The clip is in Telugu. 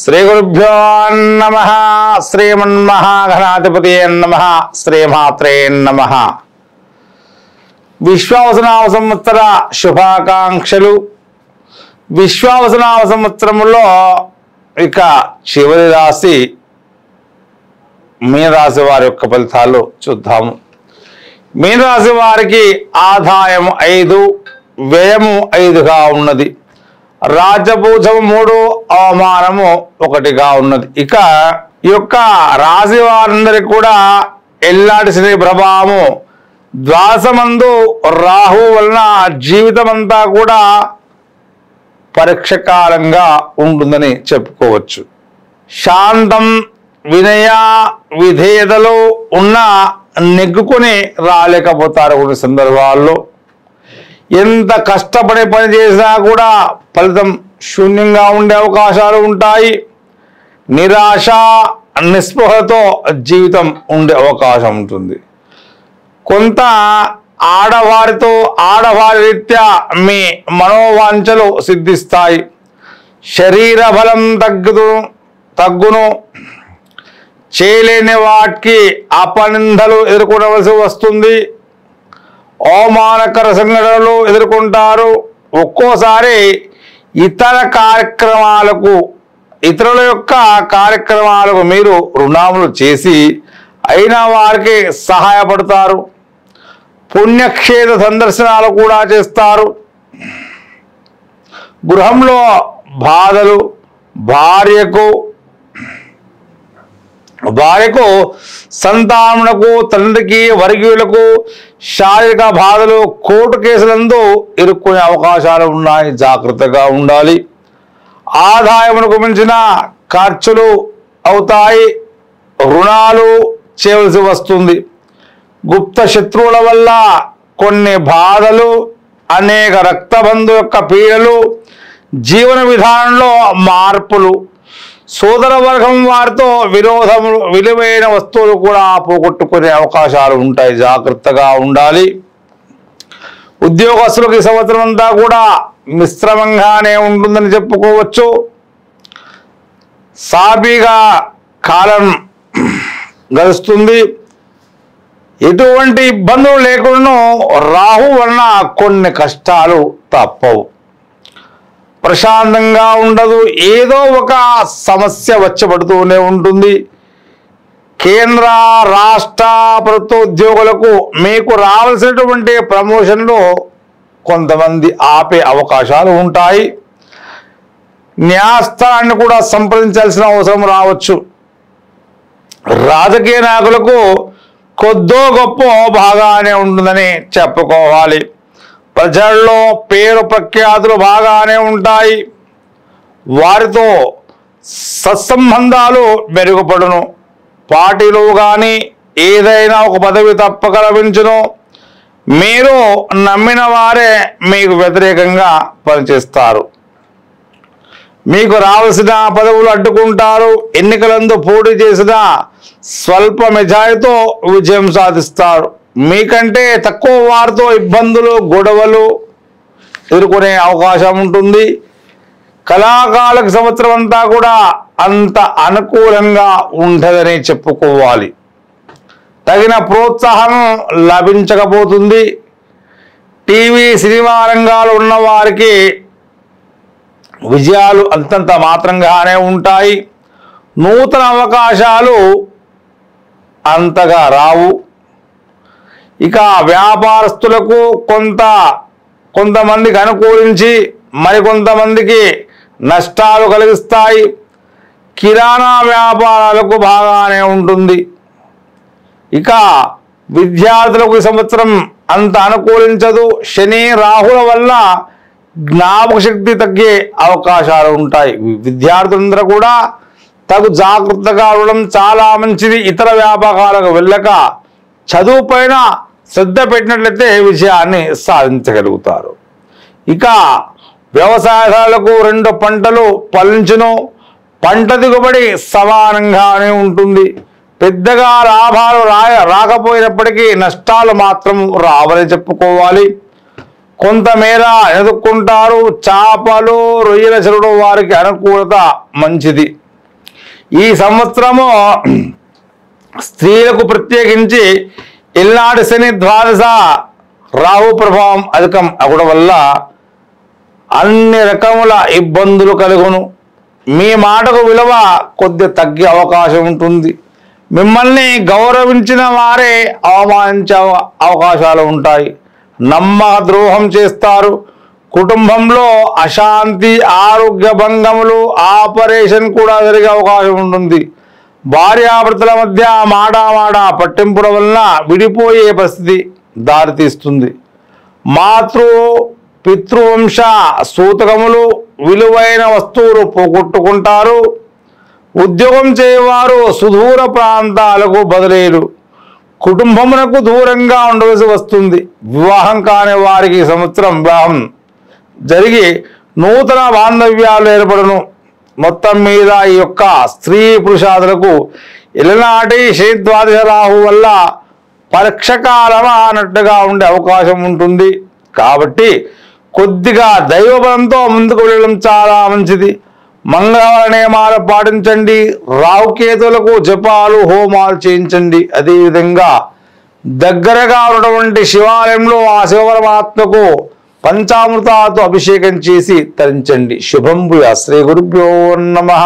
శ్రీ గురుభ్యో నమః. శ్రీమన్మహాగణాధిపతయే నమః. శ్రీమాత్రే నమః. విశ్వావసునామ సంవత్సర శుభాకాంక్షలు. విశ్వావసునామ సంవత్సరంలో ఇక చివరి రాశి మీనరాశి వారి యొక్క ఫలితాలు చూద్దాము. మీనరాశి వారికి ఆదాయం 5, వ్యయము 5గా ఉన్నది. రాజపూజము 3, అవమానము 1గా ఉన్నది. ఇక ఈ యొక్క రాశి వారందరికీ కూడా ఎల్లాటి శని ప్రభావము ద్వాసమందు రాహు వలన జీవితం అంతా కూడా పరీక్షకాలంగా ఉంటుందని చెప్పుకోవచ్చు. శాంతం, వినయ, విధేయతలు ఉన్న నెగ్గుకొని రాలేకపోతారు. కొన్ని సందర్భాల్లో ఎంత కష్టపడి పని చేసినా కూడా ఫలితం శూన్యంగా ఉండే అవకాశాలు ఉంటాయి. నిరాశ, నిస్పృహతో జీవితం ఉండే అవకాశం ఉంటుంది. కొంత ఆడవారి రీత్యా మీ మనోవాంఛలు సిద్ధిస్తాయి. శరీర బలం తగ్గును. చేయలేని వాటికి అపనిందలు ఎదుర్కొనవలసి వస్తుంది. అవమానకర సంఘటనలు ఎదుర్కొంటారు. ఒక్కోసారి ఇతరుల యొక్క కార్యక్రమాలకు మీరు రుణాములు చేసి అయినా వారికి సహాయపడతారు. పుణ్యక్షేత్ర సందర్శనాలు కూడా చేస్తారు. గృహంలో బాధలు, భార్యకు, సంతానమునకు, తండ్రికి, వర్గీయులకు శారీరక బాధలు, కోర్టు కేసులందు ఇరుక్కునే అవకాశాలు ఉన్నాయి. జాగ్రత్తగా ఉండాలి. ఆదాయమునకు మించిన ఖర్చులు అవుతాయి. రుణాలు చేయవలసి వస్తుంది. గుప్త శత్రువుల వల్ల కొన్ని బాధలు, అనేక రక్తబంధు యొక్క పీడలు, జీవన విధానంలో మార్పులు, సోదర వర్గం వారితో విరోధములు, విలువైన వస్తువులు కూడా పోగొట్టుకునే అవకాశాలు ఉంటాయి. జాగ్రత్తగా ఉండాలి. ఉద్యోగస్తులకు ఈ సంవత్సరం అంతా కూడా మిశ్రమంగానే ఉంటుందని చెప్పుకోవచ్చు. సాఫీగా కాలం గడుస్తుంది. ఎటువంటి ఇబ్బందులు లేకుండా రాహు వలన కొన్ని కష్టాలు తప్పవు. ప్రశాంతంగా ఉండదు. ఏదో ఒక సమస్య వచ్చబడుతూనే ఉంటుంది. కేంద్ర రాష్ట్ర ప్రభుత్వ ఉద్యోగులకు మీకు రావాల్సినటువంటి ప్రమోషన్లు కొంతమంది ఆపే అవకాశాలు ఉంటాయి. న్యాయస్థానాన్ని కూడా సంప్రదించాల్సిన అవసరం రావచ్చు. రాజకీయ నాయకులకు కొద్దో గొప్ప బాగానే ఉంటుందని చెప్పుకోవాలి. ప్రజల్లో పేరు ప్రఖ్యాతులు బాగానే ఉంటాయి. వారితో సత్సంబంధాలు మెరుగుపడును. పార్టీలు కానీ ఏదైనా ఒక పదవి తప్పక లభించును. మీరు నమ్మిన వారే మీకు వ్యతిరేకంగా పనిచేస్తారు. మీకు రావాల్సిన పదవులు అడ్డుకుంటారు. ఎన్నికలందు పోటీ చేసిన స్వల్ప మెజారిటీతో విజయం సాధిస్తారు. మీకంటే తక్కువ వారితో ఇబ్బందులు, గొడవలు ఎదుర్కొనే అవకాశం ఉంటుంది. కళాకారులకు సంవత్సరం అంతా కూడా అంత అనుకూలంగా ఉండదని చెప్పుకోవాలి. తగిన ప్రోత్సాహం లభించకపోతుంది. టీవీ, సినిమా రంగాలు ఉన్న వారికి విజయాలు అంతంత మాత్రంగానే ఉంటాయి. నూతన అవకాశాలు అంతగా రావు. ఇక వ్యాపారస్తులకు కొంతమందికి అనుకూలించి మరికొంతమందికి నష్టాలు కలిగిస్తాయి. కిరాణా వ్యాపారాలకు బాగానే ఉంటుంది. ఇక విద్యార్థులకు ఈ సంవత్సరం అంత అనుకూలించదు. శని, రాహుల వల్ల జ్ఞాపక శక్తి తగ్గే అవకాశాలు ఉంటాయి. విద్యార్థులందరూ కూడా తగు జాగ్రత్తగా ఉండడం చాలా మంచిది. ఇతర వ్యాపకాలకు వెళ్ళక చదువు పైన శ్రద్ధ పెట్టినట్లయితే విజయాన్ని సాధించగలుగుతారు. ఇక వ్యవసాయదారులకు 2 పంటలు ఫలించును. పంట దిగుబడి సమానంగానే ఉంటుంది. పెద్దగా లాభాలు రాకపోయినప్పటికీ నష్టాలు మాత్రం రావని చెప్పుకోవాలి. కొంతమేర ఎదుర్కొంటారు. చేపలు, రొయ్యల చెరువుడు వారికి అనుకూలత మంచిది. ఈ సంవత్సరము స్త్రీలకు ప్రత్యేకించి ఇల్నాడు శని ద్వాదశ రాహు ప్రభావం అధికం అవడం వల్ల అన్ని రకముల ఇబ్బందులు కలుగును. మీ మాటకు విలువ కొద్ది తగ్గే అవకాశం ఉంటుంది. మిమ్మల్ని గౌరవించిన వారే అవమానించే అవకాశాలు ఉంటాయి. నమ్మక ద్రోహం చేస్తారు. కుటుంబంలో అశాంతి, ఆరోగ్య భంగములు, ఆపరేషన్ కూడా జరిగే అవకాశం ఉంటుంది. భార్యాభర్తల మధ్య మాట పట్టింపుల వలన విడిపోయే పరిస్థితి దారితీస్తుంది. మాతృ పితృవంశ సూతకములు, విలువైన వస్తువులు పోగొట్టుకుంటారు. ఉద్యోగం చేయవారు సుదూర ప్రాంతాలకు బదిలీలు, కుటుంబమునకు దూరంగా ఉండవలసి వస్తుంది. వివాహం కాని వారికి ఈ సంవత్సరం వివాహం జరిగి నూతన బాంధవ్యాలు ఏర్పడను. మొత్తం మీద ఈ యొక్క స్త్రీ పురుషాదులకు ఇలనాటి శని ద్వాదశ రాహు వల్ల పరీక్షకాలం అన్నట్టుగా ఉండే అవకాశం ఉంటుంది. కాబట్టి కొద్దిగా దైవబలంతో ముందుకు వెళ్ళడం చాలా మంచిది. మంగళవార నియమాలు పాటించండి. రాహుకేతులకు జపాలు, హోమాలు చేయించండి. అదేవిధంగా దగ్గరగా ఉన్నటువంటి శివాలయంలో ఆ శివపరమాత్మకు పంచామృతాలతో అభిషేకం చేసి తరించండి. శుభం భూయాత్. శ్రీ గురుభ్యో నమః.